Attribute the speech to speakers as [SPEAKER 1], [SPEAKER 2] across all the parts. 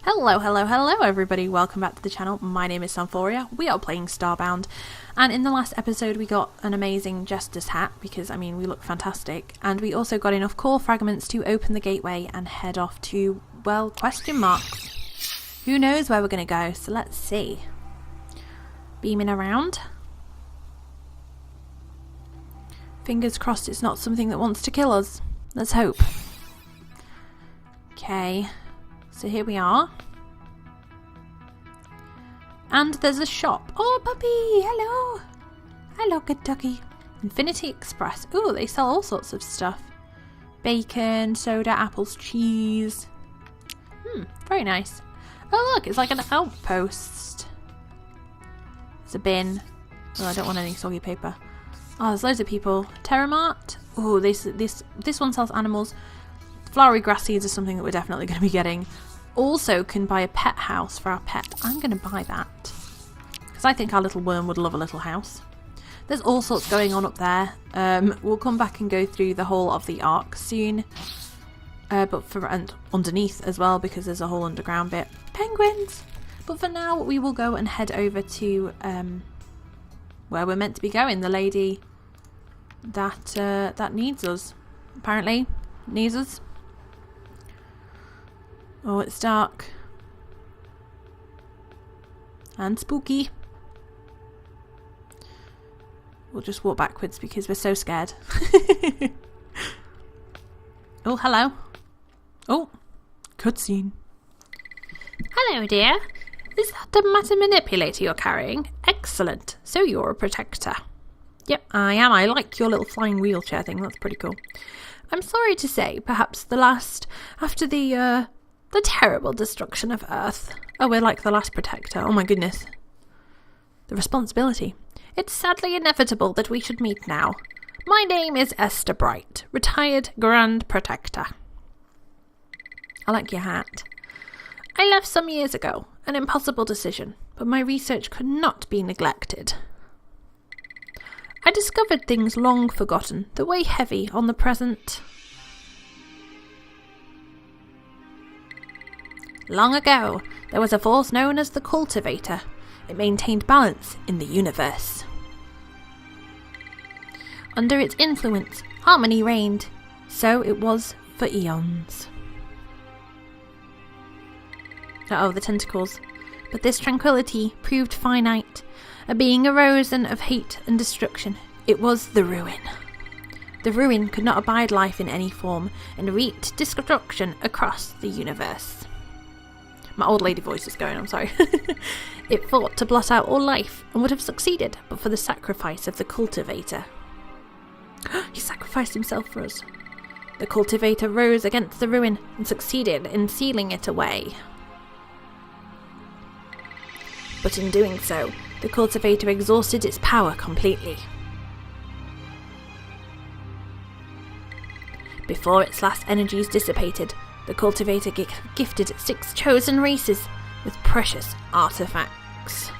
[SPEAKER 1] Hello everybody, welcome back to the channel. My name is Sanforia, we are playing Starbound, and in the last episode we got an amazing Jester's hat, because I mean we look fantastic, and we also got enough core fragments to open the gateway and head off to, well, question marks. Who knows where we're going to go, so let's see. Beaming around. Fingers crossed it's not something that wants to kill us. Let's hope. Okay. So here we are. And there's a shop. Oh, puppy! Hello! Hello, good ducky. Infinity Express. Ooh, they sell all sorts of stuff. Bacon, soda, apples, cheese. Very nice. Oh, look, it's like an outpost. It's a bin. Oh, I don't want any soggy paper. Oh, there's loads of people. Terramart. Oh, this one sells animals. Flowery grass seeds are something that we're definitely going to be getting. Also can buy a pet house for our pet. I'm going to buy that. Because I think our little worm would love a little house. There's all sorts going on up there. We'll come back and go through the whole of the arc soon. But for underneath as well, because there's a whole underground bit. Penguins! But for now, we will go and head over to where we're meant to be going. The lady that needs us. Apparently. Needs us. Oh, it's dark. And spooky. We'll just walk backwards because we're so scared. Oh, hello. Oh, cutscene.
[SPEAKER 2] Hello, dear. Is that a matter manipulator you're carrying? Excellent. So you're a protector.
[SPEAKER 1] Yep, I am. I like your little flying wheelchair thing. That's pretty cool.
[SPEAKER 2] I'm sorry to say, perhaps the last, after the terrible destruction of Earth.
[SPEAKER 1] Oh, we're like the last protector. Oh my goodness. The responsibility.
[SPEAKER 2] It's sadly inevitable that we should meet now. My name is Esther Bright, retired Grand Protector.
[SPEAKER 1] I like your hat.
[SPEAKER 2] I left some years ago, an impossible decision, but my research could not be neglected. I discovered things long forgotten that weigh heavy on the present. Long ago, there was a force known as the Cultivator. It maintained balance in the universe. Under its influence, harmony reigned. So it was for eons. Uh-oh, the tentacles. But this tranquility proved finite. A being arisen of hate and destruction. It was the Ruin. The Ruin could not abide life in any form, and wreaked destruction across the universe. My old lady voice is going, I'm sorry. It fought to blot out all life, and would have succeeded, but for the sacrifice of the Cultivator. He sacrificed himself for us. The Cultivator rose against the Ruin, and succeeded in sealing it away. But in doing so, the Cultivator exhausted its power completely. Before its last energies dissipated, the Cultivator gifted 6 chosen races with precious artifacts.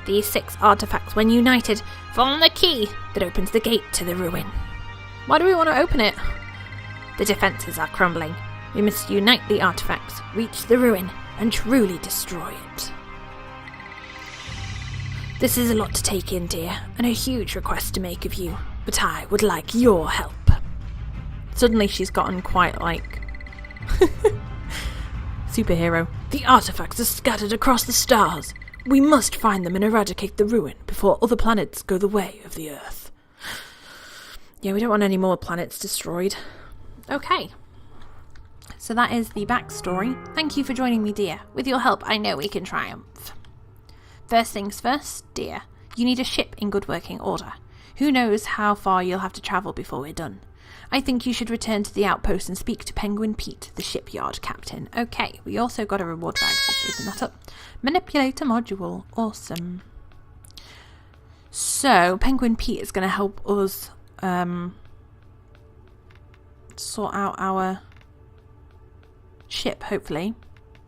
[SPEAKER 2] These 6 artifacts, when united, form the key that opens the gate to the Ruin.
[SPEAKER 1] Why do we want to open it?
[SPEAKER 2] The defences are crumbling. We must unite the artifacts, reach the Ruin, and truly destroy it. This is a lot to take in, dear, and a huge request to make of you, but I would like your help.
[SPEAKER 1] Suddenly she's gotten quite like superhero.
[SPEAKER 2] The artifacts are scattered across the stars. We must find them and eradicate the Ruin before other planets go the way of the Earth.
[SPEAKER 1] Yeah, we don't want any more planets destroyed. Okay. So that is the backstory. Thank you for joining me, dear. With your help, I know we can triumph. First things first, dear. You need a ship in good working order. Who knows how far you'll have to travel before we're done. I think you should return to the outpost and speak to Penguin Pete, the shipyard captain. Okay, we also got a reward bag. Let's open that up. Manipulator module. Awesome. So, Penguin Pete is going to help us sort out our ship, hopefully.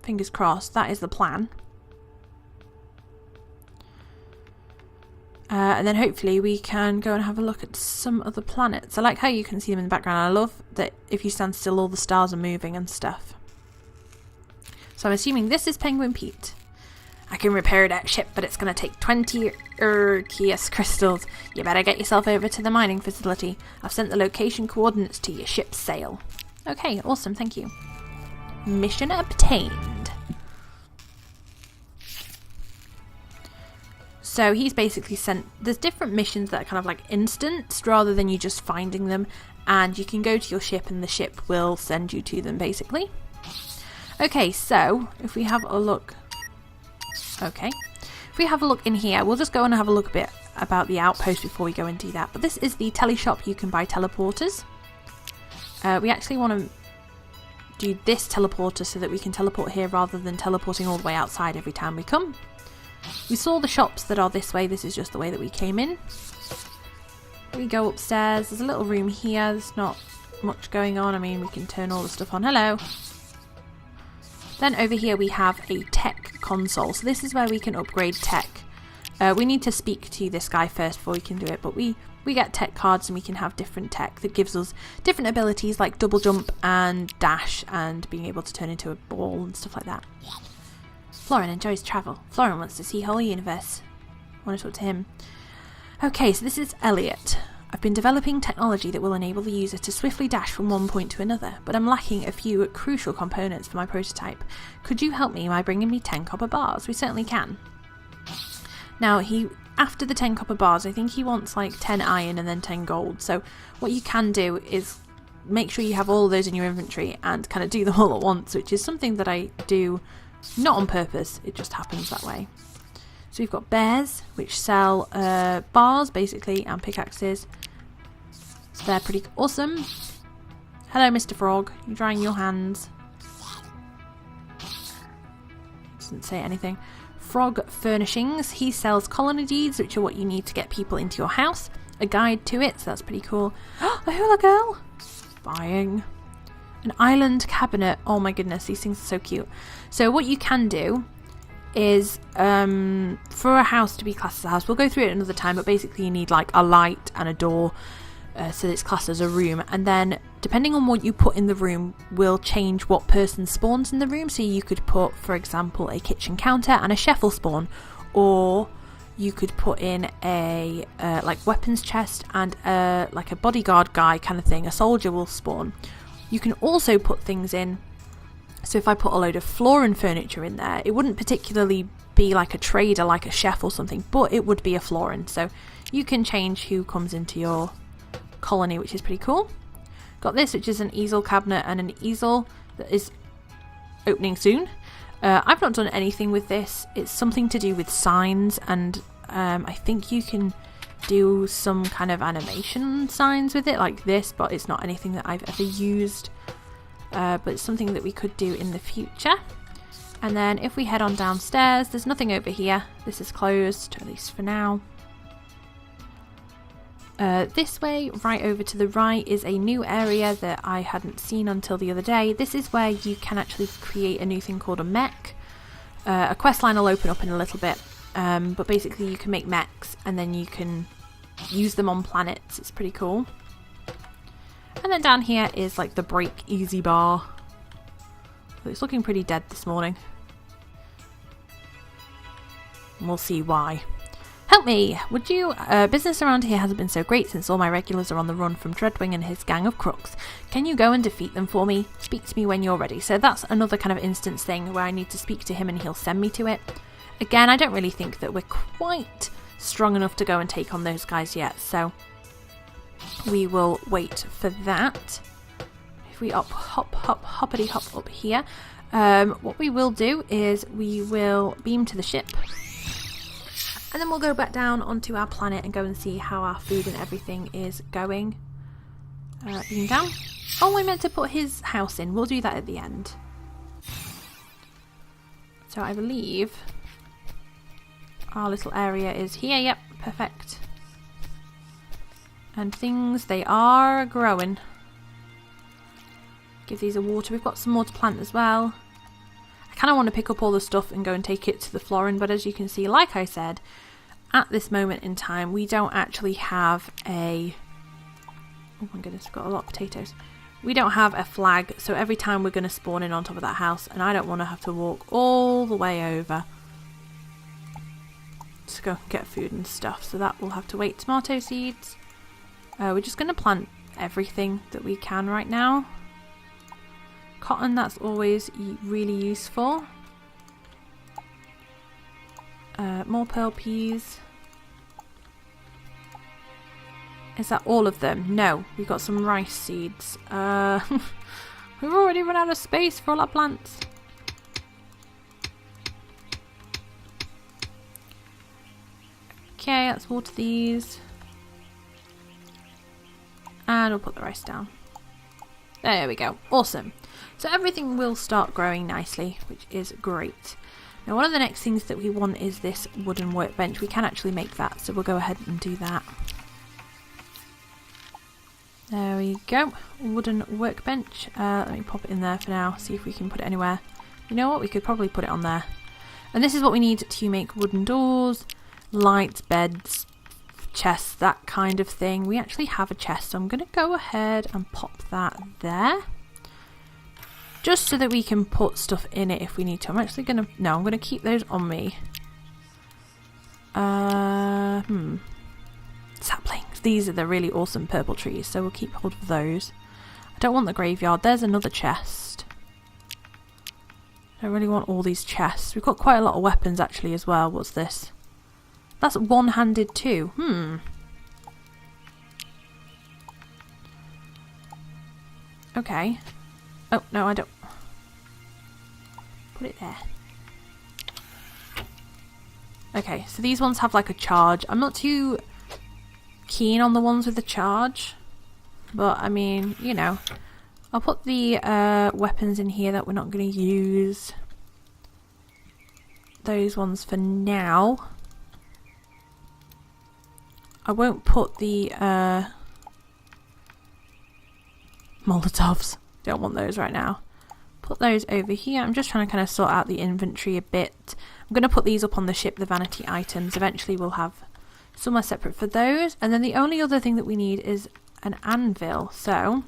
[SPEAKER 1] Fingers crossed. That is the plan. And then hopefully we can go and have a look at some other planets. I like how you can see them in the background. I love that if you stand still all the stars are moving and stuff. So I'm assuming this is Penguin Pete. I can repair that ship, but it's going to take 20 Urkias crystals. You better get yourself over to the mining facility. I've sent the location coordinates to your ship's sail. Okay, awesome, thank you. Mission obtained. So he's basically sent... There's different missions that are kind of like instant, rather than you just finding them. And you can go to your ship and the ship will send you to them, basically. Okay, so if we have a look... Okay. If we have a look in here, we'll just go and have a look a bit about the outpost before we go and do that. But this is the tele shop. You can buy teleporters. We actually want to do this teleporter so that we can teleport here rather than teleporting all the way outside every time we come. We saw the shops that are this way. This is just the way that we came in. We go upstairs. There's a little room here. There's not much going on. I mean, we can turn all the stuff on. Hello. Then over here we have a tech console. So this is where we can upgrade tech. We need to speak to this guy first before we can do it. But we get tech cards and we can have different tech that gives us different abilities like double jump and dash and being able to turn into a ball and stuff like that. Florin enjoys travel. Florin wants to see whole universe. I want to talk to him. Okay, so this is Elliot. I've been developing technology that will enable the user to swiftly dash from one point to another, but I'm lacking a few crucial components for my prototype. Could you help me by bringing me 10 copper bars? We certainly can. Now, after the 10 copper bars, I think he wants like 10 iron and then 10 gold. So what you can do is make sure you have all of those in your inventory and kind of do them all at once, which is something that I do not on purpose. It just happens that way. So we've got bears, which sell bars, basically, and pickaxes. So they're pretty awesome. Hello, Mr. Frog. You're drying your hands. Doesn't say anything. Frog Furnishings. He sells colony deeds, which are what you need to get people into your house. A guide to it, so that's pretty cool. A hula girl. Buying. An island cabinet. Oh my goodness, these things are so cute. So what you can do is for a house to be classed as a house, we'll go through it another time, but basically you need like a light and a door so that it's classed as a room, and then depending on what you put in the room will change what person spawns in the room. So you could put, for example, a kitchen counter and a chef will spawn, or you could put in a like weapons chest and like a bodyguard guy kind of thing. A soldier will spawn. You can also put things in. So if I put a load of Florin furniture in there, it wouldn't particularly be like a trader, like a chef or something, but it would be a Florin. So you can change who comes into your colony, which is pretty cool. Got this, which is an easel cabinet and an easel that is opening soon. I've not done anything with this. It's something to do with signs, and I think you can do some kind of animation signs with it like this, but it's not anything that I've ever used. But it's something that we could do in the future. And then if we head on downstairs, there's nothing over here. This is closed, at least for now. This way, right over to the right, is a new area that I hadn't seen until the other day. This is where you can actually create a new thing called a mech. A quest line will open up in a little bit, but basically you can make mechs and then you can use them on planets. It's pretty cool. And then down here is like the break easy bar. It's looking pretty dead this morning. And we'll see why. Help me, would you? Business around here hasn't been so great since all my regulars are on the run from Dreadwing and his gang of crooks. Can you go and defeat them for me? Speak to me when you're ready. So that's another kind of instance thing where I need to speak to him and he'll send me to it. Again, I don't really think that we're quite strong enough to go and take on those guys yet, so we will wait for that. If we hoppity hop up here, what we will do is we will beam to the ship, and then we'll go back down onto our planet and go and see how our food and everything is going. Beam down. Oh, I meant to put his house in. We'll do that at the end. So I believe our little area is here. Yep, perfect. And things, they are growing. Give these a water. We've got some more to plant as well. I kind of want to pick up all the stuff and go and take it to the Florin, but as you can see, like I said, at this moment in time, we don't actually have a... Oh my goodness, we've got a lot of potatoes.
[SPEAKER 2] we don't have a flag, so every time we're going to spawn in on top of that house, and I don't want to have to walk all the way over to go get food and stuff, so that will have to wait. Tomato seeds. We're just going to plant everything that we can right now. Cotton, that's always really useful. More pearl peas. Is that all of them? No, we've got some rice seeds. We've already run out of space for all our plants. Okay, let's water these. And we'll put the rice down. There we go. Awesome. So everything will start growing nicely, which is great. Now one of the next things that we want is this wooden workbench. We can actually make that, so we'll go ahead and do that. There we go. Wooden workbench. Let me pop it in there for now, see if we can put it anywhere. You know what? We could probably put it on there. And this is what we need to make wooden doors, lights, beds, chests, that kind of thing. We actually have a chest, so I'm going to go ahead and pop that there. Just so that we can put stuff in it if we need to. I'm actually going to... No, I'm going to keep those on me. Saplings. These are the really awesome purple trees, so we'll keep hold of those. I don't want the graveyard. There's another chest. I don't really want all these chests. We've got quite a lot of weapons actually as well. What's this? That's one-handed too. Okay. Oh, no, I don't. Put it there. Okay, so these ones have like a charge. I'm not too keen on the ones with the charge. But, I mean, you know. I'll put the weapons in here that we're not going to use. Those ones for now. I won't put the Molotovs. Don't want those right now. Put those over here. I'm just trying to kind of sort out the inventory a bit. I'm going to put these up on the ship, the vanity items. Eventually we'll have somewhere separate for those. And then the only other thing that we need is an anvil. So,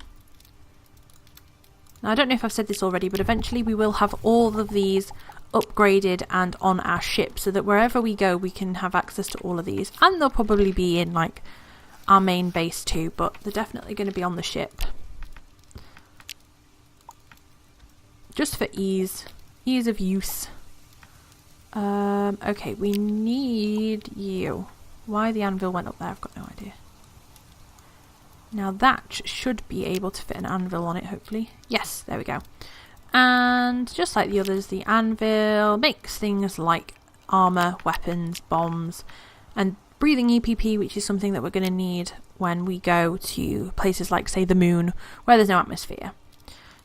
[SPEAKER 2] now I don't know if I've said this already, but eventually we will have all of these upgraded and on our ship, so that wherever we go we can have access to all of these. And they'll probably be in like our main base too, but they're definitely going to be on the ship. Just for ease of use. Okay, we need you. Why the anvil went up there, I've got no idea. Now that should be able to fit an anvil on it, hopefully. Yes, there we go. And just like the others, the anvil makes things like armor, weapons, bombs, and breathing EPP, which is something that we're going to need when we go to places like, say, the moon, where there's no atmosphere.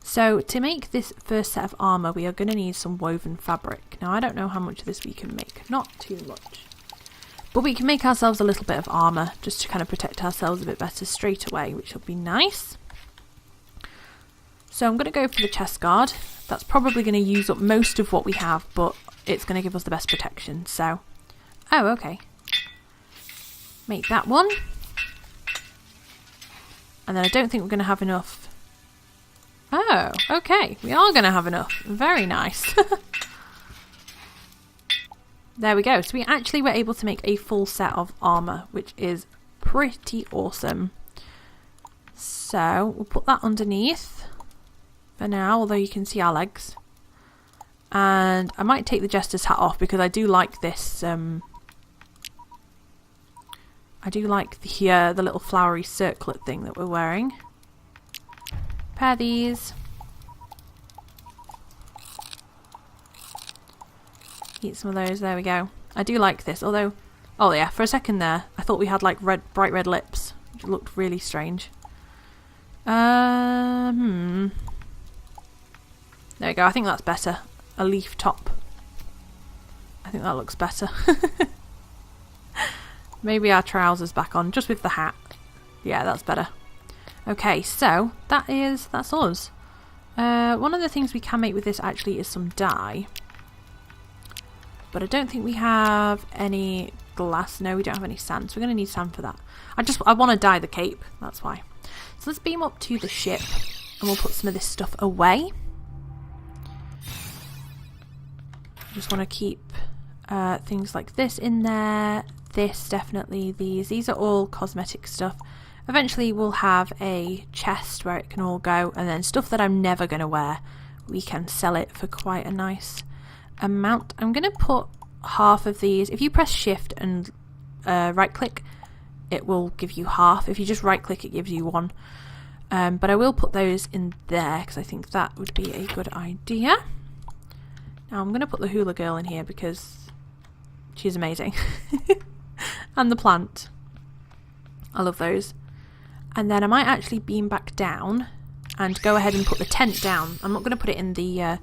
[SPEAKER 2] So to make this first set of armor, we are going to need some woven fabric. Now I don't know how much of this we can make, not too much. But we can make ourselves a little bit of armor, just to kind of protect ourselves a bit better straight away, which will be nice. So I'm going to go for the chest guard. That's probably going to use up most of what we have, but it's going to give us the best protection. So, oh, okay. Make that one. And then I don't think we're going to have enough. Oh, okay. We are going to have enough. Very nice. There we go. So we actually were able to make a full set of armor, which is pretty awesome. So we'll put that underneath for now, although you can see our legs. And I might take the jester's hat off because I do like this. I do like the little flowery circlet thing that we're wearing. Pair these. Eat some of those. There we go. I do like this, although, oh yeah, for a second there, I thought we had like bright red lips, which looked really strange. There we go. I think that's better. A leaf top. I think that looks better. Maybe our trousers back on, just with the hat. Yeah, that's better. Okay, so that's us. One of the things we can make with this actually is some dye. But I don't think we have any glass. No, we don't have any sand, so we're going to need sand for that. I want to dye the cape, that's why. So let's beam up to the ship.
[SPEAKER 1] and we'll put some of this stuff away. Just want to keep things like this in there. This definitely, these are all cosmetic stuff. Eventually we'll have a chest where it can all go, and then stuff that I'm never going to wear, we can sell it for quite a nice amount. I'm going to put half of these. If you press shift and right click, it will give you half. If you just right click, it gives you one. But I will put those in there because I think that would be a good idea. Now I'm going to put the hula girl in here because she's amazing. And the plant. I love those. And then I might actually beam back down and go ahead and put the tent down. I'm not going to put it in the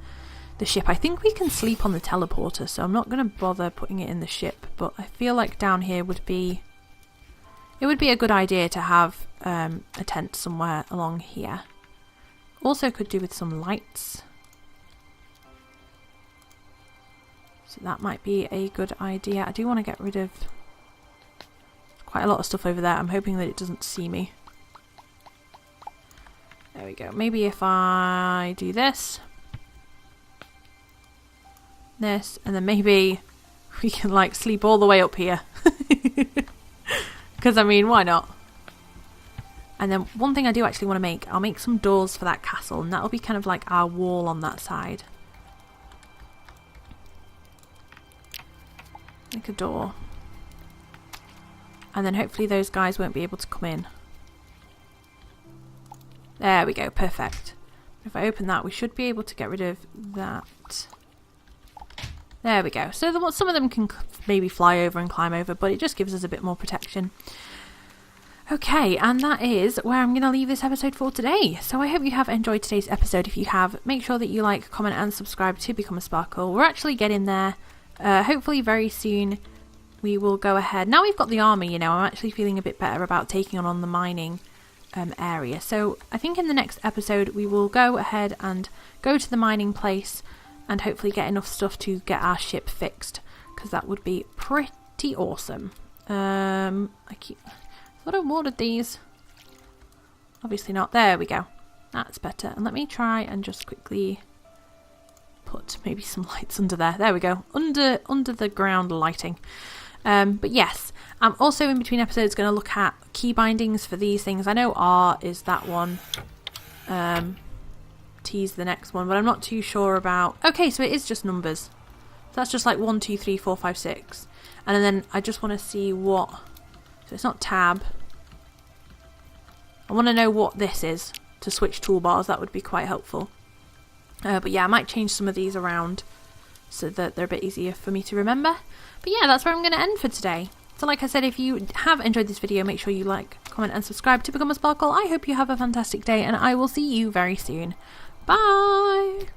[SPEAKER 1] ship. I think we can sleep on the teleporter, so I'm not going to bother putting it in the ship. But I feel like down here would be... It would be a good idea to have a tent somewhere along here. Also could do with some lights. So that might be a good idea. I do want to get rid of quite a lot of stuff over there. I'm hoping that it doesn't see me. There we go. Maybe if I do this, and then maybe we can like sleep all the way up here. Because I mean, why not? And then one thing I do actually want to make, I'll make some doors for that castle, and that'll be kind of like our wall on that side. Make a door. And then hopefully those guys won't be able to come in. There we go, perfect. If I open that, we should be able to get rid of that. There we go. So some of them can maybe fly over and climb over, but it just gives us a bit more protection. Okay, and that is where I'm going to leave this episode for today. So I hope you have enjoyed today's episode. If you have, make sure that you like, comment and subscribe to become a Sparkle. We're actually getting there. Hopefully very soon we will go ahead. Now we've got the army, you know, I'm actually feeling a bit better about taking on the mining area. So I think in the next episode we will go ahead and go to the mining place and hopefully get enough stuff to get our ship fixed, because that would be pretty awesome. I thought I watered these. Obviously not. There we go. That's better. And let me try and just quickly put maybe some lights under there. There we go. Under the ground lighting. But yes, I'm also in between episodes going to look at key bindings for these things. I know R is that one. T's the next one, but I'm not too sure about... Okay, so it is just numbers. So that's just like 1, 2, 3, 4, 5, 6. And then I just want to see what... So it's not tab. I want to know what this is to switch toolbars. That would be quite helpful. But yeah, I might change some of these around so that they're a bit easier for me to remember. But yeah, that's where I'm going to end for today. So like I said, if you have enjoyed this video, make sure you like, comment and subscribe to become a Sparkle. I hope you have a fantastic day, and I will see you very soon. Bye!